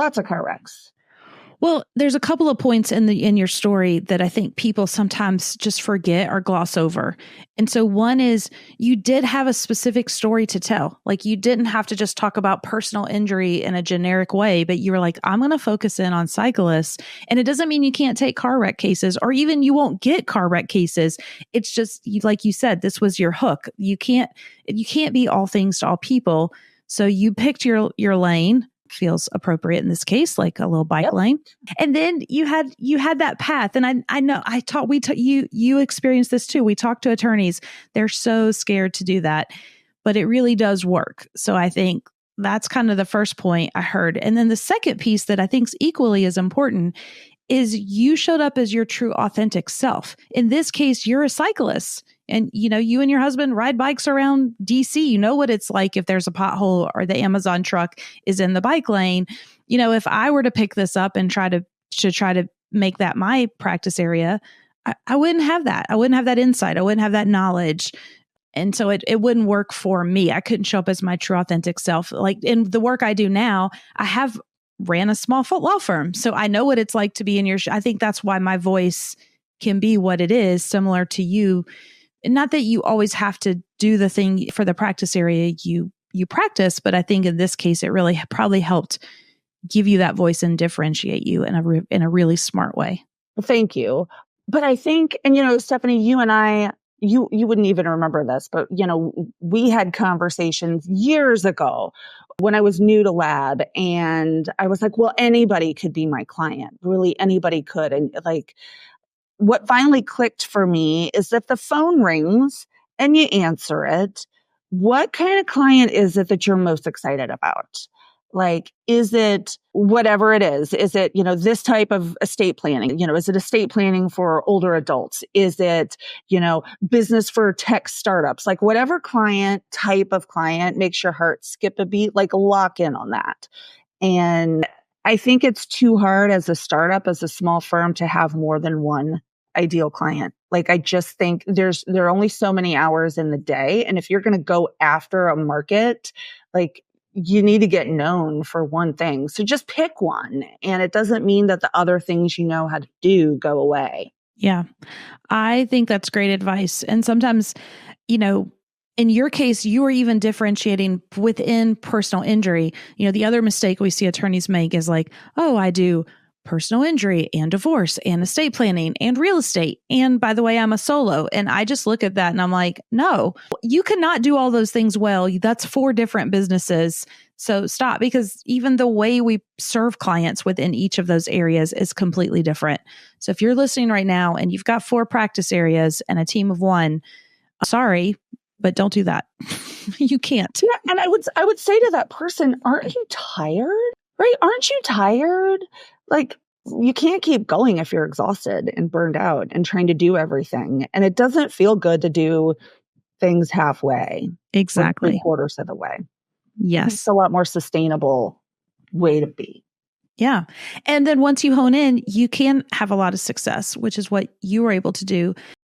lots of car wrecks. Well, there's a couple of points in your story that I think people sometimes just forget or gloss over. And so one is you did have a specific story to tell. Like you didn't have to just talk about personal injury in a generic way, but you were like, I'm going to focus in on cyclists. And it doesn't mean you can't take car wreck cases or even you won't get car wreck cases. It's just like you said, this was your hook. You can't be all things to all people. So you picked your lane. Feels appropriate in this case, like a little bike lane. And then you had that path. And I know you experienced this too. We talked to attorneys. They're so scared to do that, but it really does work. So I think that's kind of the first point I heard. And then the second piece that I think is equally as important is you showed up as your true authentic self. In this case, you're a cyclist. And, you and your husband ride bikes around DC. You know what it's like if there's a pothole or the Amazon truck is in the bike lane. If I were to pick this up and try to make that my practice area, I wouldn't have that. I wouldn't have that insight. I wouldn't have that knowledge. And so it wouldn't work for me. I couldn't show up as my true authentic self. Like in the work I do now, I have ran a small law firm. So I know what it's like to be in your I think that's why my voice can be what it is, similar to you. Not that you always have to do the thing for the practice area you practice, but I think in this case, it really probably helped give you that voice and differentiate you in a really smart way. Thank you. But I think, and Stephanie, you and I, you wouldn't even remember this, but we had conversations years ago when I was new to lab, and I was like, well, anybody could be my client. Really, anybody could. And like, what finally clicked for me is if the phone rings and you answer it, what kind of client is it that you're most excited about? Like, is it whatever it is? Is it, this type of estate planning? Is it estate planning for older adults? Is it, business for tech startups? Like whatever type of client makes your heart skip a beat, like lock in on that. And I think it's too hard as a startup, as a small firm, to have more than one ideal client. Like, I just think there are only so many hours in the day. And if you're going to go after a market, like you need to get known for one thing. So just pick one. And it doesn't mean that the other things you know how to do go away. Yeah, I think that's great advice. And sometimes, in your case, you are even differentiating within personal injury. The other mistake we see attorneys make is like, oh, I do personal injury and divorce and estate planning and real estate. And by the way, I'm a solo. And I just look at that and I'm like, no, you cannot do all those things well. That's 4 different businesses. So stop, because even the way we serve clients within each of those areas is completely different. So if you're listening right now and you've got 4 practice areas and a team of 1, sorry, but don't do that. You can't. Yeah, and I would say to that person, aren't you tired? Right? Aren't you tired? Like, you can't keep going if you're exhausted and burned out and trying to do everything. And it doesn't feel good to do things halfway. Exactly. 3/4 of the way. Yes. It's a lot more sustainable way to be. Yeah. And then once you hone in, you can have a lot of success, which is what you were able to do.